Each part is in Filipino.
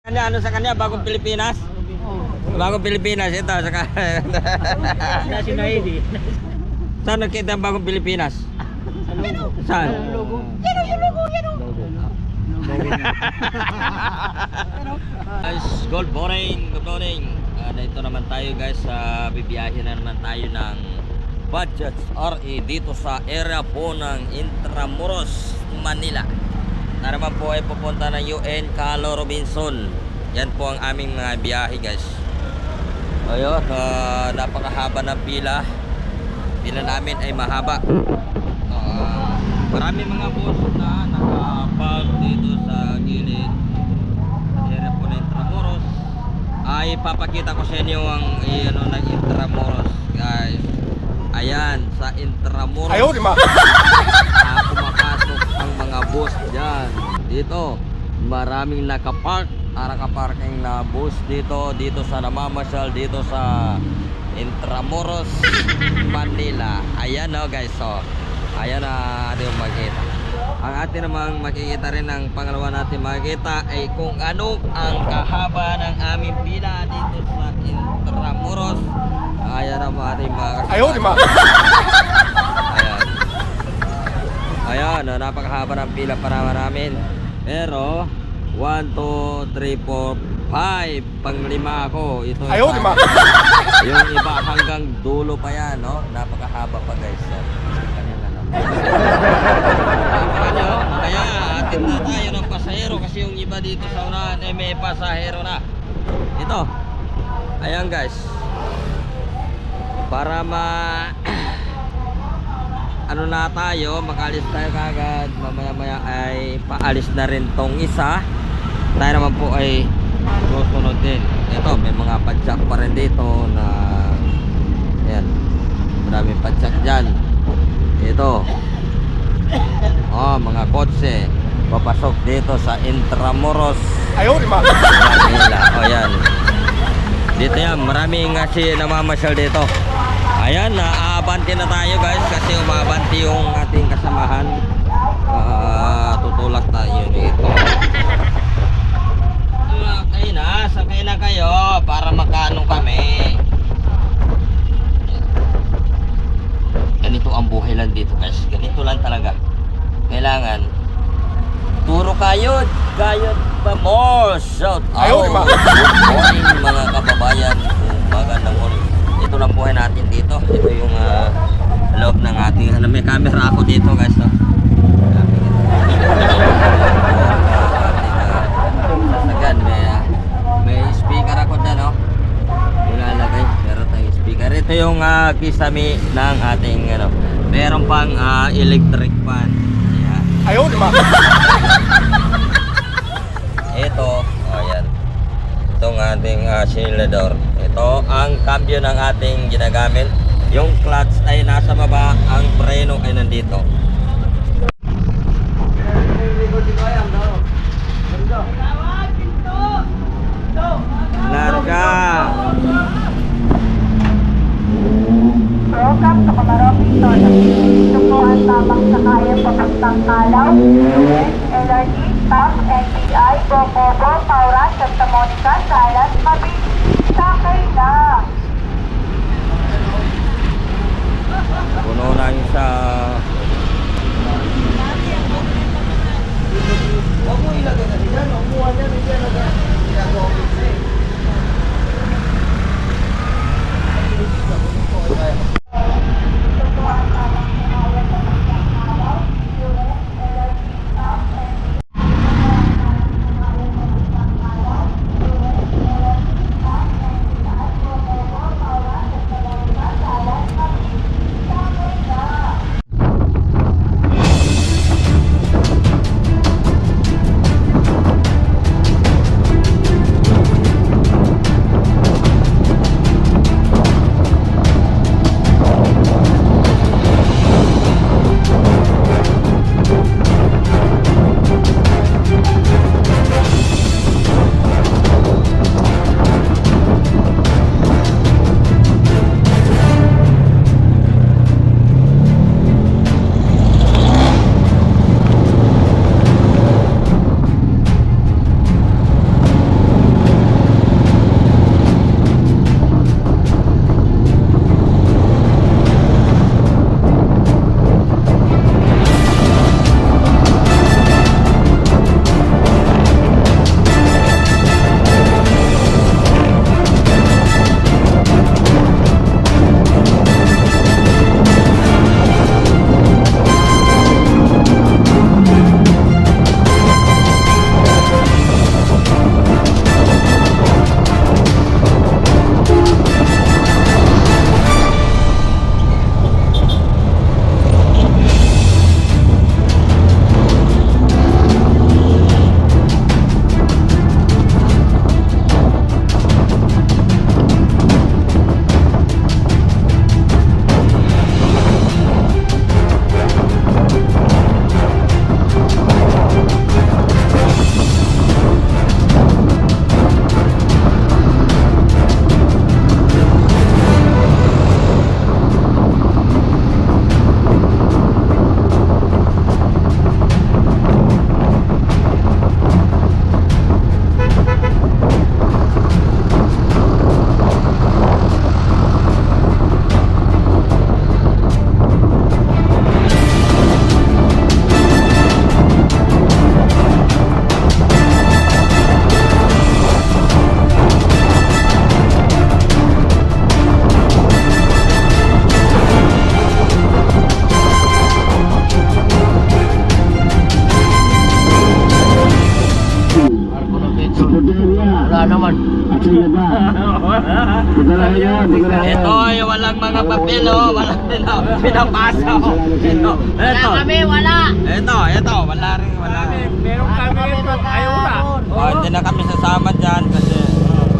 Ano sa kanya, bagong Pilipinas? Bagong Pilipinas, ito. Saka... National ID. Saan nakita ang bagong Pilipinas? Saan? Yung logo. Guys, good morning, good morning. Dito naman tayo guys, bibiyahin na naman tayo ng Budgets RE dito sa area po ng Intramuros, Manila. Na naman po ay pupunta ng UN Calo Robinson. Yan po ang aming mga biyahe guys. Ayun, napakahaba ng pila. Pila namin ay mahaba. Marami mga bus na nakapag dito sa gilid area po ng Intramuros. Ay papakita ko sa inyo ang ano ng Intramuros guys. Ayan sa Intramuros. Ayaw di ma. Pumapasok ang mga bus dyan. Dito maraming nakaparking na bus dito sa namamasyal dito sa Intramuros, Manila. Ayan o guys, so ayan na ating makikita. Ang ating namang makikita rin ang pangalawa natin makikita ay kung ano ang kahaba ng aming pila dito sa Intramuros. Ayan na ating mga Ayaw di ma. Ayan, napakahaba ng pila para namin. Pero 1, 2, 3, 4, 5 panglima ako. Ito Ayaw di ma. yung iba hanggang dulo pa yan, no? Napakahaba pa guys. So, kaya atin na tayo ng pasahero kasi yung iba dito sa unahan ay may pasahero na. Ito. Ayan guys. Para ano na tayo, makalis tayo kagad. Mamaya-maya ay paalis na rin tong isa. Tayo naman po ay susunod din. Ito, may mga padyak pa rin dito na ayan, maraming padyak dyan. Ito mga kotse papasok dito sa Intramuros, Ayaw di ma. Manila. Ayan, dito yan, maraming kasi namamasyal dito. Ayan, naabanti na tayo guys kasi umabanti yung ating kasamahan. Tutulak tayo dito. Sakay na kayo para makaano kami. Ganito ang buhay lang dito guys. Ganito lang talaga. Kailangan puro kayod pa more. Shout out. Ayaw, di ba? Good morning mga kababayan. Magandang morning. Ito lang buhay natin dito. Ito yung loob ng ating may camera ako dito guys, no? Sasagan, may speaker ako dyan, no? Ilalagay, meron tayong speaker. Ito yung kisame ng ating meron pang electric fan. Ayan. Ayaw di ma. Ito, ayan. Itong ating silador. Ito ang cambio ng ating ginagamit. Yung clutch ay nasa baba, ang preno ay nandito. Larga. Welcome to Comarobinson. Ito po ang tamang sakayan papuntang Calaw, US, LRT, TAP, NBI, Bocobo, Paura, Santa Monica, Salas, Mabini. Sakay na! Puno na yung sa... Huwag mo ilagay na dyan. Huwag mo yan. Hindi yan na ginagawa ko siya. Wala naman. Ito ay walang mga papel, oh. Walang pinapasa, oh. Ito. Wala. Ito, wala rin. Meron kami ito. Ayura. Oh, hindi na kami sasama dyan kasi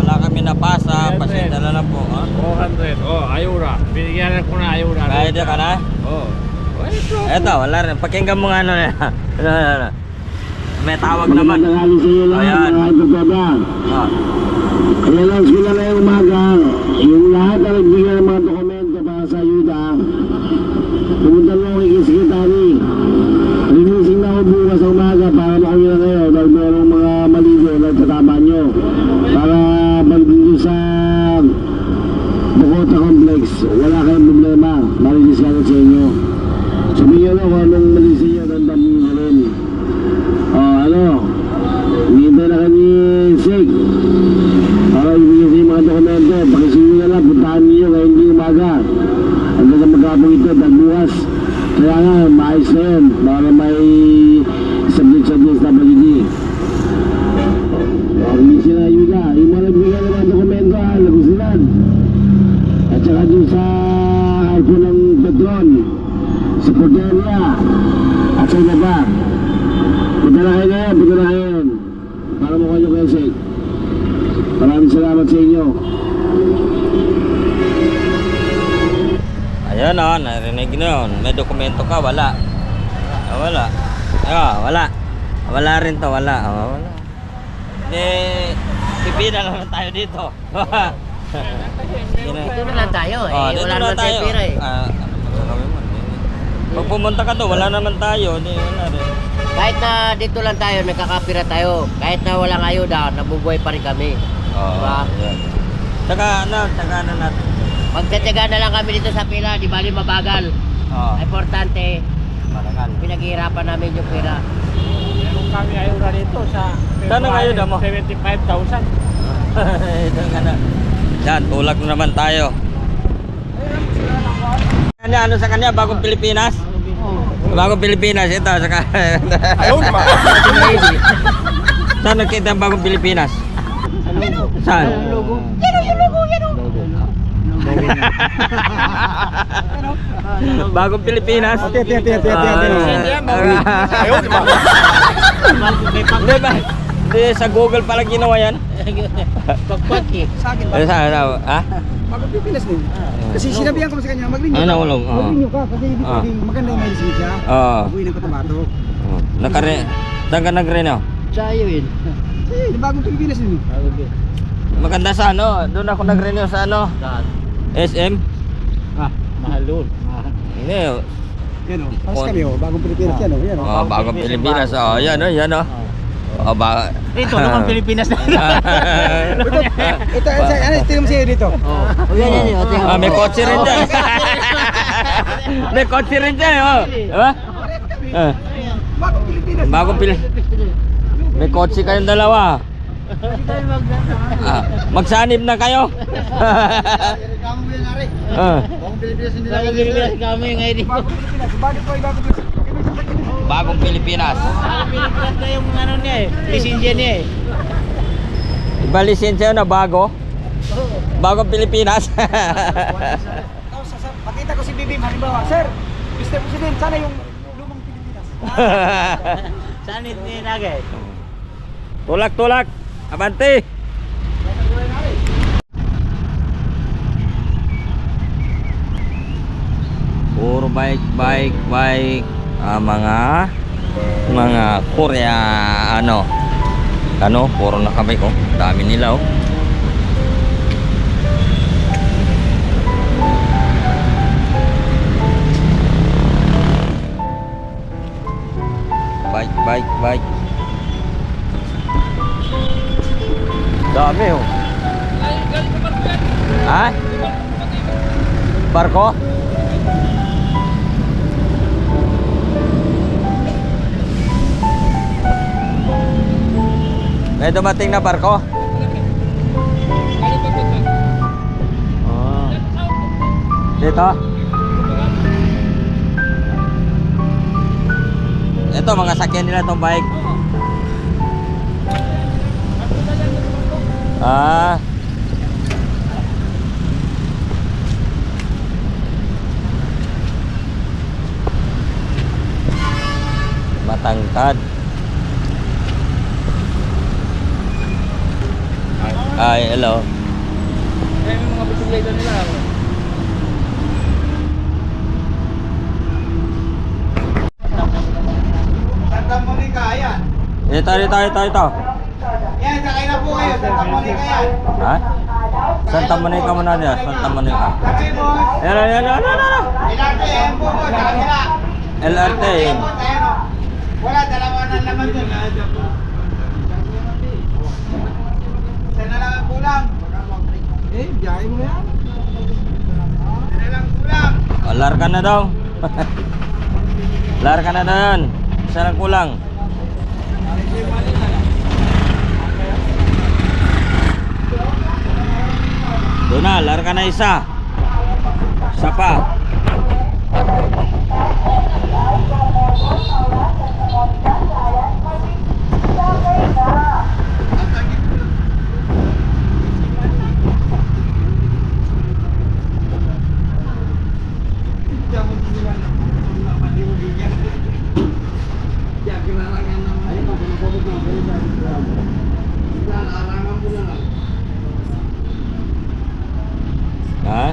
wala kami napasa. Pasensya na lang po, ha? 400. Oh, ayura. Binigyan ko na ayura. Kaya ka na? Oh. Eto, wala rin. Pakinggan mo nga ano na. Ano. May tawag naman. Ayan. Ah. I-announce ko lang ngayong umaga, yung lahat na nagbigay ng mga dokumento para sa ayuda, pumunta mo kay Secretary. Releasing na ako bukas sa umaga para makawin na kayo dahil merong mga maligo na tatama nyo. Para bandin nyo sa Bogota Complex, wala kayong problema, marilis ka sa inyo. Sabihin nyo kung anong mali sa inyo, dandam nyo halin. Hintay na kami Sek. Para ibigay sa mga dokumento, pakisuyo na lang, puntahan niyo ngayon hindi umaga. Hanggang sa magkapong ito, bukas. Kaya nga, maayos na yun, para may subject sa DSWD. Hindi sila ayuda. Yung mga nagbigay ng mga dokumento, lagusilan. At saka dun sa arko ng Petron, sa Porteria, at sa iba pa. Punta na ngayon. Para mo kayo kayo, Sek. Maraming salamat sa inyo. Ayan o, narinig nyo yun. May dokumento ka, wala. Wala. Wala rin to, wala. Wala. Pipina naman tayo dito. Dito na lang tayo eh. Dito Wala na naman tayo pera eh. Pag pumunta ka doon, wala naman tayo. Wala rin. Kahit na dito lang tayo, nagkakapira tayo. Kahit na walang ayuda, nabubuhay pa rin kami. Diba? Yan. Tsaka na natin. Magtataga na lang kami dito sa pila, di bali mabagal. Importante, Marangal. pinaghihirapan namin yung pera. Meron kami ayura dito sa Saan ang ayuda mo? 75,000. Ito nga na. Yan, tulak na naman tayo. Ano sa kanya, bagong Pilipinas? Bagong Pilipinas, ito. Saka... Ayun ba? Saan nakita ang bagong Pilipinas? Saan? Yan yung logo, yan o. Bagong Pilipinas? Ayun ba? Hindi ba? Hindi, sa Google pala ginawa yan. Pagpag eh. Sa akin ba? Ha? Bagong Pilipinas din. Kasi sinabihan ko sa kanya, mag-renew Ano, ka. ulong? Mag-renew ka kasi ibig sabihin maganda yung may lisensya. Uwi ng Cotabato. Saan ka nag-renew? Sayo yun. Eh, bagong Pilipinas din. Maganda sa ano? Doon ako nag-renew sa ano? SM? Mahal doon. Hindi. Yan o. Paras kami o. Bagong Pilipinas yan o. Yan o. Bagong Pilipinas. Yan o, yan o. Ito naman Pilipinas na. Ito, ano, tingnan mo sa'yo dito. Yan. May kotse rin dyan. May kotse rin dyan. Diba? Bagong Pilipinas. Bagong Pilipinas. May kotse kayong dalawa. Magsanib na kayo. Reklamo mo yan, Ari. Bagong Pilipinas hindi lang. Pilipinas kami yung ID. Bagong Pilipinas. Bakit po ay bagong Pilipinas? Bagong Pilipinas. Pilipinas na yung ano niya eh. Lisensya niya eh. Iba lisensya na bago? Bagong Pilipinas. Pakita ko si Bibim, halimbawa, Sir, Mr. President, sana yung lumang Pilipinas. Saan itinagay? Tulak. Abante. Puro bike. Mga Korea puro na kami ko. Dami nila oh. Bike. Dami oh. Ha? Barko? May dumating na barko? Dito? Ito, mga sakyan nila itong bike. Ah. Matangkad. Ay, hello. May mga bisikleta nila. Santa Monica, ayan. Ito. Yan, sakay na po kayo. Santa Monica yan. Ha? Santa Monica muna niya, Santa Monica. Sakay boss. Yan. Ilarte, ayan po boss. Sa kanila. LRT. Ayan boss, ayan o. Wala, dalawa na naman dun. Isa na lang ang kulang. Eh, biyahe mo yan. Isa na lang ang kulang. Lar ka na daw. Lar ka na daw yan. Isa lang kulang. Doon na, lar ka na isa. Isa pa. Ha?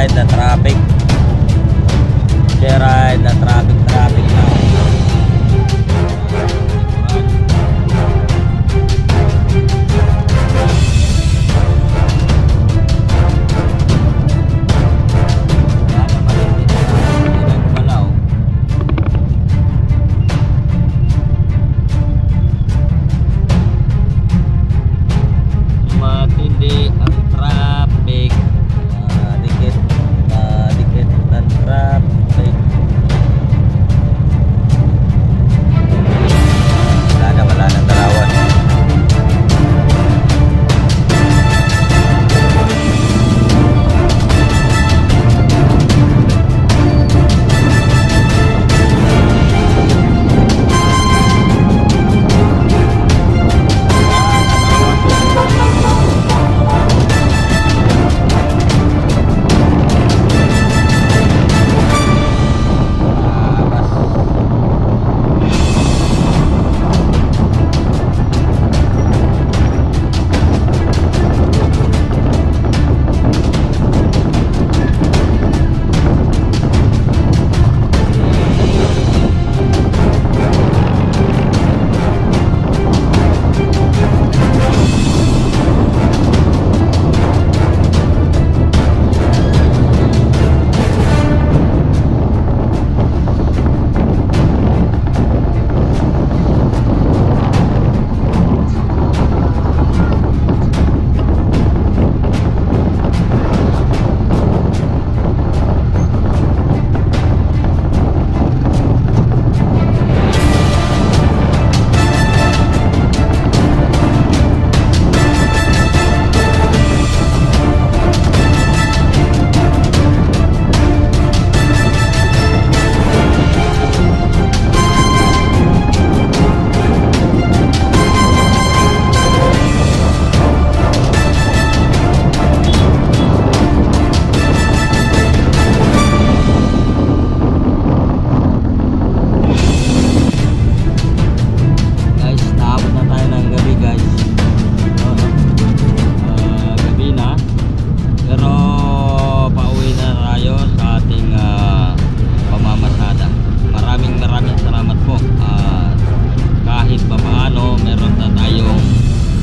Joyride na traffic. Joyride na traffic na. Matindi ang traffic. Dikit ang traffic. Wala nang dalawan. Guys, naabot na tayo ng gabi guys. Gabi na. Pero pauwi na tayo sa ating pamamasada. Maraming salamat po. Kahit pa paano meron na tayong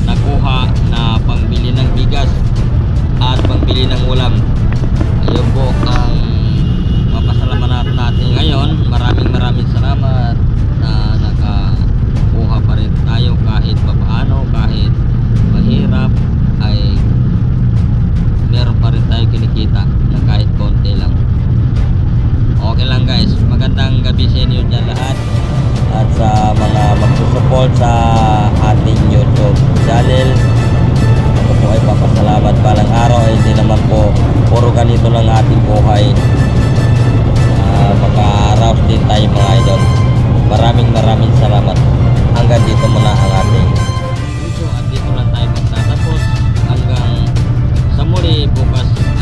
nakuha na pangbili ng bigas at pangbili ng ulam. Ayun po ang papasalamatan natin ngayon. Maraming salamat na nakakuha pa rin tayo kahit pa paano, kahit mahirap ay meron pa rin tayo kinikita na kahit konti lang. Okay lang guys, magandang gabi sa inyo dyan lahat at sa mga magsusupport sa ating YouTube channel. Ako po ay papasalamat. Balang araw ay hindi naman po puro ganito lang ating buhay. Maka-arouse din tayo mga idol. Maraming salamat. Hanggang dito muna ang ating video at dito lang tayo magtatapos. Hanggang sa muli bukas.